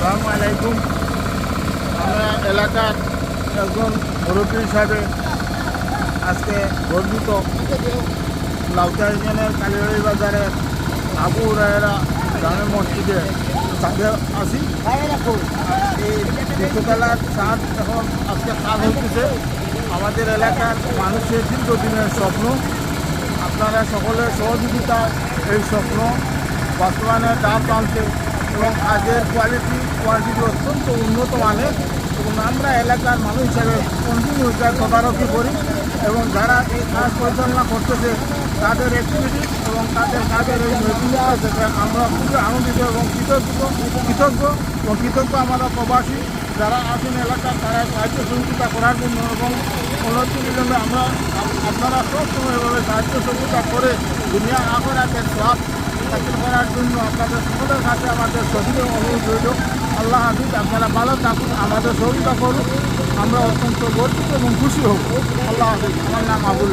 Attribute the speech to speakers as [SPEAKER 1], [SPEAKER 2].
[SPEAKER 1] আসসালামু আলাইকুম। আমরা এলাকার একজন মুরব্বী হিসাবে আজকে গর্বিত লাউতা ইউনিয়নের কালীবাড়ি বাজারের আবু হুরায়রা জামে মসজিদে সাথে আছি। এই বিশ্ববেলার চাঁদ এখন আজকে কাজ হইতেছে। আমাদের এলাকার মানুষের দীর্ঘদিনের স্বপ্ন, আপনারা সকলের সহযোগিতা এই স্বপ্ন বাস্তবায়নের দ্বার টানতে এবং কাজের কোয়ালিটি অত্যন্ত উন্নত মানের, এবং আমরা এলাকার মানুষ হিসাবে কন্টিনিউ তদারকি করি এবং যারা এই কাজ পরিচালনা করতেছে তাদের অ্যাক্টিভিটি এবং তাদের কাজের এই নৈপুণ্য থেকে আমরা খুবই আনন্দিত এবং কৃতজ্ঞ আমরা প্রবাসী যারা আছেন এলাকার তারা সাহায্য সহযোগিতা করার জন্য এবং উন্নতি বিলম্বে আমরা আপনারা সবসময় এভাবে সাহায্য সহযোগিতা করে দুনিয়া আখেরাতের সওয়াব হাসিল করার জন্য আপনাদের সকলের কাছে আমাদের সঠিক অনুরোধ রইল। আল্লাহ হাফিজ, আপনারা ভালো থাকুন, আমাদের সহযোগিতা করুন, আমরা অত্যন্ত গর্বিত এবং খুশি হব। আল্লাহ হাফিজ। আমার নাম আবুল।